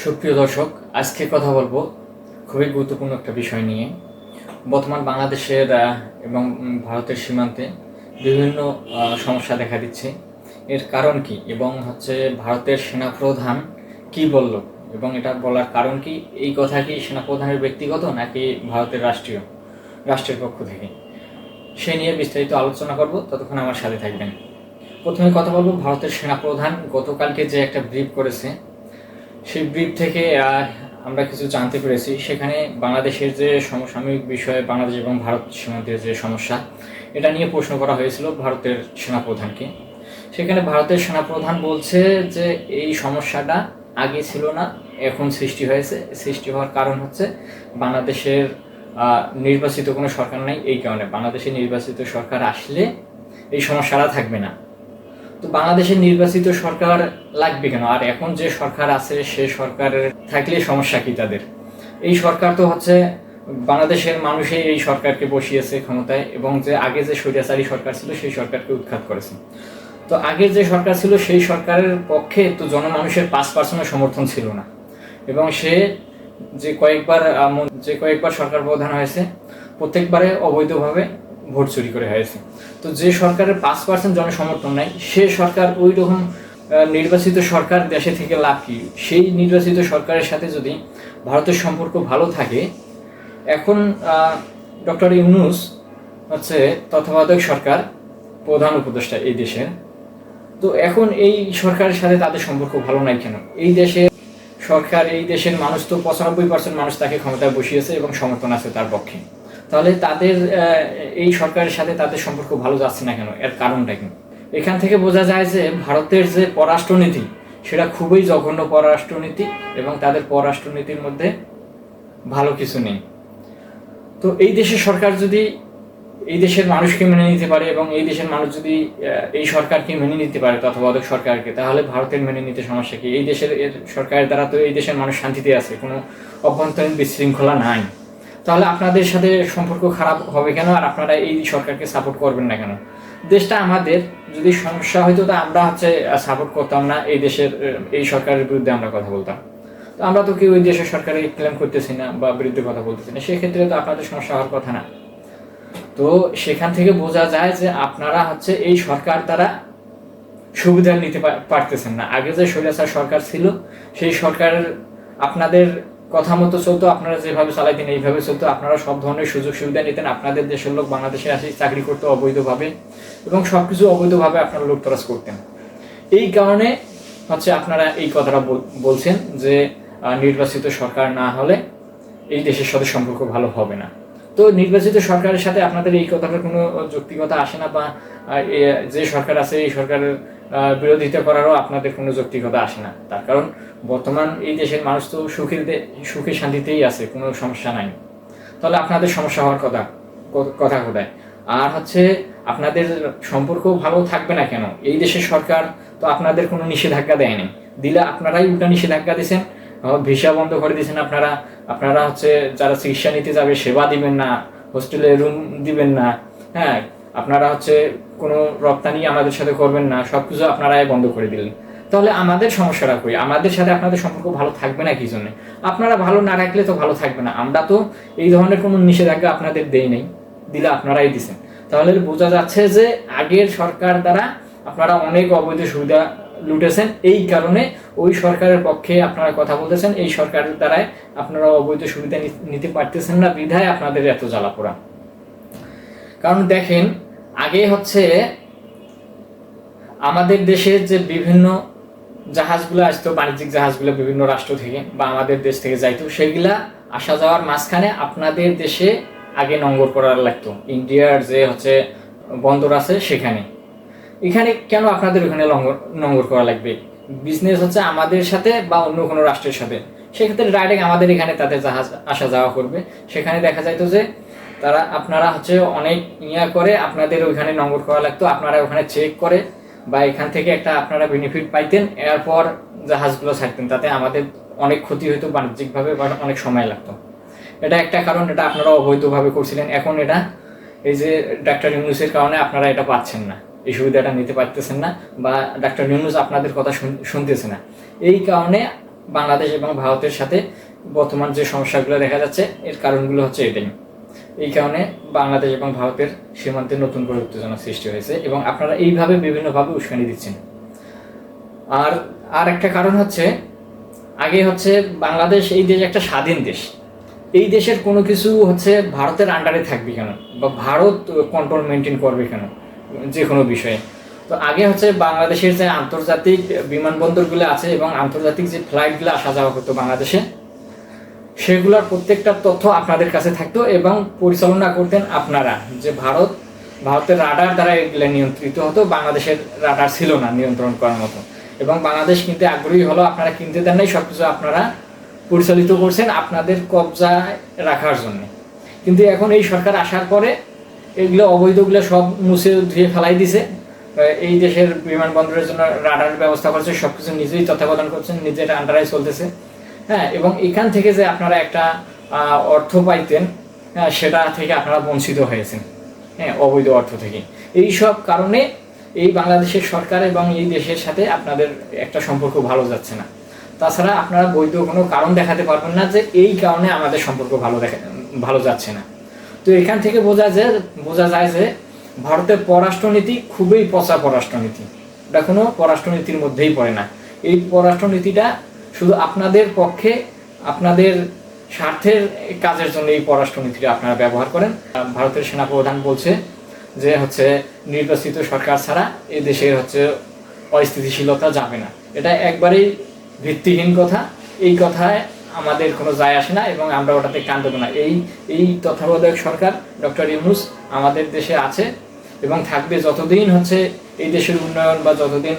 সুপ্রিয় দর্শক, আজকে কথা বলবো খুবই গুরুত্বপূর্ণ একটা বিষয় নিয়ে। বর্তমান বাংলাদেশের এবং ভারতের সীমান্তে বিভিন্ন সমস্যা দেখা দিচ্ছে। এর কারণ কি এবং ভারতের সেনাপ্রধান কি বলল এবং এটা বলার কারণ কি, এই কথা কি সেনাপ্রধানের ব্যক্তিগত নাকি ভারতের রাষ্ট্রের পক্ষ থেকে, সে নিয়ে বিস্তারিত আলোচনা করব। ততক্ষণ আমার সাথে থাকবেন। প্রথমে কথা বলবো ভারতের সেনাপ্রধান গতকালকে যে একটা ব্রিফ করেছে, সেই ব্রিফ থেকে আমরা কিছু জানতে পেরেছি। সেখানে বাংলাদেশের যে সমসাময়িক বিষয়ে বাংলাদেশ এবং ভারত সীমান্তের যে সমস্যা, এটা নিয়ে প্রশ্ন করা হয়েছিল ভারতের সেনাপ্রধানকে। সেখানে ভারতের সেনাপ্রধান বলছে যে এই সমস্যাটা আগে ছিল না, এখন সৃষ্টি হয়েছে। সৃষ্টি হওয়ার কারণ হচ্ছে বাংলাদেশের নির্বাচিত কোনো সরকার নাই। এই কারণে বাংলাদেশের নির্বাচিত সরকার আসলে এই সমস্যাটা থাকবে না। তো বাংলাদেশের নির্বাচিত সরকার লাগবে কেন? আর এখন যে সরকার আছে সে সরকারের থাকলে সমস্যা কি তাদের? এই সরকার তো বাংলাদেশের মানুষই এই সরকারকে বসিয়েছে ক্ষমতায়, এবং যে আগে যে স্বৈরাচারী সরকার ছিল সেই সরকারকে উৎখাত করেছে। তো আগের যে সরকার ছিল সেই সরকারের পক্ষে তো জনমানুষের 5% সমর্থন ছিল না, এবং সে যে কয়েকবার সরকার প্রধান হয়েছে প্রত্যেকবারে অবৈধভাবে ভোট চুরি করে হয়েছে। তো যে সরকারের 5% জনসমর্থন নাই, সে সরকার ওই রকম নির্বাচিত সরকার দেশে থেকে লাভ কি? সেই নির্বাচিত সরকারের সাথে যদি ভারতের সম্পর্ক ভালো থাকে, এখন ডক্টর ইউনূস তত্ত্বাবধায়ক সরকার প্রধান উপদেষ্টা এই দেশের। তো এখন এই সরকারের সাথে তাদের সম্পর্ক ভালো নাই কেন? এই দেশের সরকার, এই দেশের মানুষ তো 95% মানুষ তাকে ক্ষমতায় বসিয়েছে এবং সমর্থন আছে তার পক্ষে। তাহলে তাদের এই সরকারের সাথে তাদের সম্পর্ক ভালো যাচ্ছে না কেন? এর কারণটা কি? এখান থেকে বোঝা যায় যে ভারতের যে পররাষ্ট্রনীতি সেটা খুবই জঘন্য পররাষ্ট্রনীতি, এবং তাদের পররাষ্ট্রনীতির মধ্যে ভালো কিছু নেই। তো এই দেশের সরকার যদি এই দেশের মানুষকে মেনে নিতে পারে, এবং এই দেশের মানুষ যদি এই সরকারকে মেনে নিতে পারে, তত্ত্বাবধায়ক সরকারকে, তাহলে ভারতের মেনে নিতে সমস্যা কি? এই দেশের সরকারের দ্বারা তো এই দেশের মানুষ শান্তিতে আছে, কোনো অভ্যন্তরীণ বিশৃঙ্খলা নাই। তাহলে আপনাদের সাথে সম্পর্ক খারাপ হবে কেন? আর আপনারা এই সরকারকে সাপোর্ট করবেন না কেন? দেশটা আমাদের, যদি সমস্যা হইতো তা আমরা সাপোর্ট করতাম না, এই দেশের এই সরকারের বিরুদ্ধে আমরা কথা বলতাম। তো আমরা তো কেউ ওই দেশের সরকারে ক্লেম করতেছি না বা বিরুদ্ধে কথা বলতেছি না, সেক্ষেত্রে তো আপনাদের সমস্যা হওয়ার কথা না। তো সেখান থেকে বোঝা যায় যে আপনারা এই সরকার দ্বারা সুবিধা নিতে পারতেছেন না। আগে যে স্বৈরাচার সরকার ছিল সেই সরকারের আপনাদের কথা মতো চলতো, আপনারা যেভাবে চালাইতেন এইভাবে চলতো, আপনারা সব ধরনের সুযোগ সুবিধা নিতেন। আপনাদের দেশের লোক বাংলাদেশে আসে চাকরি করতে অবৈধভাবে, এবং সবকিছু অবৈধভাবে আপনারা লুটতরাজ করতেন। এই কারণে আপনারা এই কথাটা বলছেন যে নির্বাচিত সরকার না হলে এই দেশের সাথে সম্পর্ক ভালো হবে না। তো নির্বাচিত সরকারের সাথে আপনাদের এই কথাটার কোনো যৌক্তিকতা আসে না, বা যে সরকার আছে এই সরকারের বিরোধিতা করারও আপনাদের কোনো যৌক্তিকতা আসে না। তার কারণ বর্তমান এই দেশের মানুষ তো সুখে শান্তিতেই আছে, কোনো সমস্যা নাই। তাহলে আপনাদের সমস্যা হওয়ার কথা কোথায়? আর আপনাদের সম্পর্ক ভালো থাকবে না কেন? এই দেশের সরকার তো আপনাদের কোনো নিষেধাজ্ঞা দেয়নি, দিলে আপনারাই উল্টা নিষেধাজ্ঞা দিয়েছেন, ভিসা বন্ধ করে দিয়েছেন। আপনারা যারা চিকিৎসা নিতে যাবে সেবা দিবেন না, হোস্টেলে রুম দিবেন না, হ্যাঁ, আপনারা কোনো রপ্তানি আমাদের সাথে করবেন না, সবকিছু আপনারাই বন্ধ করে দিলেন। তাহলে আমাদের সমস্যাটা কই? আমাদের সাথে আপনাদের সম্পর্ক ভালো থাকবে না কি জন্য? আপনারা ভালো না রাখলে তো ভালো থাকবে না। আমরা তো এই ধরনের কোনো নিষেধাজ্ঞা আপনাদের দেই নেই, দিলে আপনারাই দিছেন। তাহলে বোঝা যাচ্ছে যে আগের সরকার দ্বারা আপনারা অনেক অবৈধ সুবিধা লুটেছেন, এই কারণে ওই সরকারের পক্ষে আপনারা কথা বলতেছেন। এই সরকারের দ্বারাই আপনারা অবৈধ সুবিধা নিতে পারতেছেন না, বিধায় আপনাদের এত জ্বালাপোড়া। কারণ দেখেন, আগে আমাদের দেশের যে বিভিন্ন জাহাজগুলো আসতো, বাণিজ্যিক জাহাজগুলো বিভিন্ন রাষ্ট্র থেকে বা আমাদের দেশ থেকে যাইতো, সেগুলা আসা যাওয়ার মাঝখানে আপনাদের দেশে আগে নোঙর করার লাগতো। ইন্ডিয়ার যে বন্দর আছে সেখানে, এখানে কেন আপনাদের ওখানে নোঙর করা লাগবে? বিজনেস আমাদের সাথে বা অন্য কোনো রাষ্ট্রের সাথে, সেক্ষেত্রে ডাইরেক্ট আমাদের এখানে তাদের জাহাজ আসা যাওয়া করবে। সেখানে দেখা যাইতো যে আপনারা অনেক করে আপনাদের ওইখানে নোঙর করা লাগতো, আপনারা ওখানে চেক করে বা এখান থেকে একটা আপনারা বেনিফিট পাইতেন, এরপর জাহাজগুলো ছাড়তেন। তাতে আমাদের অনেক ক্ষতি হইতো বাণিজ্যিকভাবে, বা অনেক সময় লাগতো। এটা একটা কারণ, এটা আপনারা অবৈধভাবে করছিলেন। এখন এটা এই যে ডাক্তার ইউনূসের কারণে আপনারা এটা পাচ্ছেন না, এই সুবিধাটা নিতে পারতেছেন না, বা ডাক্তার ইউনূস আপনাদের কথা শুনতেছে না। এই কারণে বাংলাদেশ এবং ভারতের সাথে বর্তমান যে সমস্যাগুলো দেখা যাচ্ছে এর কারণগুলো হচ্ছে এটাই। এই কারণে বাংলাদেশ এবং ভারতের সীমান্তে নতুন করে উত্তেজনা সৃষ্টি হয়েছে এবং আপনারা এইভাবে বিভিন্নভাবে উস্কানি দিচ্ছেন। আর আর একটা কারণ হচ্ছে, আগে হচ্ছে বাংলাদেশ এই দেশ একটা স্বাধীন দেশ, এই দেশের কোনো কিছু হচ্ছে ভারতের আন্ডারে থাকবে কেন বা ভারত কন্ট্রোল মেনটেন করবে কেন যে কোনো বিষয়ে। তো আগে হচ্ছে বাংলাদেশের যে আন্তর্জাতিক বিমানবন্দরগুলো আছে এবং আন্তর্জাতিক যে ফ্লাইটগুলো আসা যাওয়া করতো বাংলাদেশে, সেগুলোর প্রত্যেকটা তথ্য আপনাদের কাছে থাকতো এবং পরিচালনা করতেন আপনারা। যে ভারতের রাডার দ্বারা এগুলো নিয়ন্ত্রিত হতো, বাংলাদেশের রাডার ছিল না নিয়ন্ত্রণ করার মতো। এবং বাংলাদেশ কিনতে আগ্রহী হলো, আপনারা কিনতে দেন নাই, সবকিছু আপনারা পরিচালিত করছেন আপনাদের কবজায় রাখার জন্য। কিন্তু এখন এই সরকার আসার পরে এগুলো অবৈধগুলো সব মুছে ধুয়ে ফেলাই দিছে। এই দেশের বিমানবন্দরের জন্য রাডার ব্যবস্থা করছে, সবকিছু নিজেই তত্ত্বাবধান করছেন, নিজের আন্ডারে চলতেছে। হ্যাঁ, এবং এখান থেকে যে আপনারা একটা অর্থ পাইতেন, হ্যাঁ, সেটা থেকে আপনারা বঞ্চিত হয়েছেন, হ্যাঁ, অবৈধ অর্থ থেকে। এই সব কারণে এই বাংলাদেশের সরকার এবং এই দেশের সাথে আপনাদের একটা সম্পর্ক ভালো যাচ্ছে না। তাছাড়া আপনারা বৈধ কোনো কারণ দেখাতে পারবেন না যে এই কারণে আমাদের সম্পর্ক ভালো যাচ্ছে না। তো এখান থেকে বোঝা যায় যে ভারতের পররাষ্ট্রনীতি খুবই পচা পররাষ্ট্রনীতি, এটা কোনো পররাষ্ট্রনীতির মধ্যেই পড়ে না। এই পররাষ্ট্রনীতিটা শুধু আপনাদের পক্ষে, আপনাদের স্বার্থের কাজের জন্য এই পররাষ্ট্রনীতিটা আপনারা ব্যবহার করেন। ভারতের সেনাপ্রধান বলছে যে হচ্ছে নির্বাচিত সরকার ছাড়া এই দেশের হচ্ছে অস্থিতিশীলতা যাবে না। এটা একবারেই ভিত্তিহীন কথা। এই কথায় আমাদের কোনো যায় আসে না এবং আমরা ওটাতে কান দেবো না। এই তত্ত্বাবধায়ক সরকার ডক্টর ইউনূস আমাদের দেশে আছে এবং থাকবে যতদিন হচ্ছে এই দেশের উন্নয়ন বা যতদিন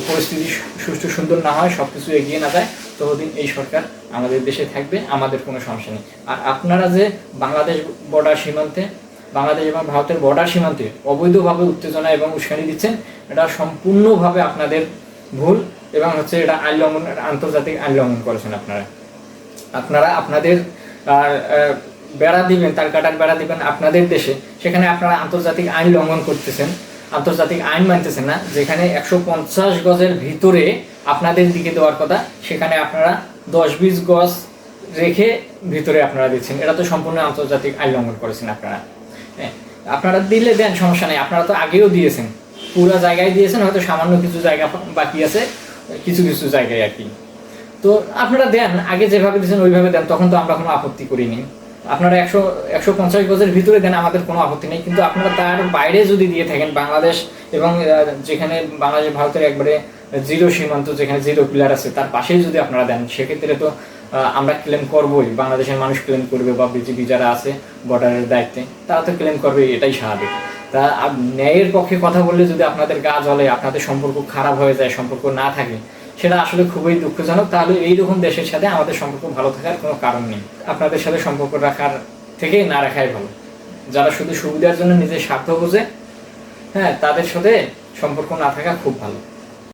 পরিস্থিতি সুষ্ঠু সুন্দর না হয়, সব কিছু এগিয়ে না যায়, ততদিন এই সরকার আমাদের দেশে থাকবে, আমাদের কোনো সমস্যা নেই। আর আপনারা যে বাংলাদেশ এবং ভারতের বর্ডার সীমান্তে অবৈধভাবে উত্তেজনা এবং উস্কানি দিচ্ছেন, এটা সম্পূর্ণভাবে আপনাদের ভুল এবং হচ্ছে এটা আন্তর্জাতিক আইন লঙ্ঘন করেছেন। আপনারা আপনাদের বেড়া দিবেন, তার কাটার বেড়া দিবেন আপনাদের দেশে, সেখানে আপনারা আন্তর্জাতিক আইন লঙ্ঘন করতেছেন, আন্তর্জাতিক আইন মানতেছেন না। যেখানে 150 গজের ভিতরে আপনাদের দিকে দেওয়ার কথা, সেখানে আপনারা 10-20 গজ রেখে ভিতরে আপনারা দিচ্ছেন। এটা তো সম্পূর্ণ আন্তর্জাতিক আইন লঙ্ঘন করেছেন আপনারা। হ্যাঁ, আপনারা দিলে দেন, সমস্যা নেই, আপনারা তো আগেও দিয়েছেন, পুরো জায়গায় দিয়েছেন, হয়তো সামান্য কিছু জায়গা বাকি আছে, কিছু কিছু জায়গায় আর কি। তো আপনারা দেন, আগে যেভাবে দিয়েছেন ওইভাবে দেন, তখন তো আমরা কোনো আপত্তি করিনি। আপনারা 150 গজের ভিতরে দেন, আমাদের কোনো আপত্তি নেই। কিন্তু আপনারা তার বাইরে যদি দিয়ে থাকেন, বাংলাদেশ এবং যেখানে বাংলাদেশ ভারতের একবারে জিরো সীমান্ত, যেখানে জিরো পিলার আছে, তার পাশেই যদি আপনারা দেন, সেক্ষেত্রে তো আমরা ক্লেম করবোই, বাংলাদেশের মানুষ ক্লেম করবে বা বিজেপি যারা আছে বর্ডারের দায়িত্বে তারা তো ক্লেম করবে, এটাই স্বাভাবিক। তা ন্যায়ের পক্ষে কথা বললে যদি আপনাদের গা জ্বলে, আপনাদের সম্পর্ক খারাপ হয়ে যায়, সম্পর্ক না থাকে, সেটা আসলে খুবই দুঃখজনক। তাহলে এইরকম দেশের সাথে আমাদের সম্পর্ক ভালো থাকার কোনো কারণ নেই। আপনাদের সাথে সম্পর্ক রাখার থেকে না রাখাই ভালো। যারা শুধু সুবিধার জন্য নিজের স্বার্থ বোঝে, হ্যাঁ, তাদের সাথে সম্পর্ক না থাকা খুব ভালো।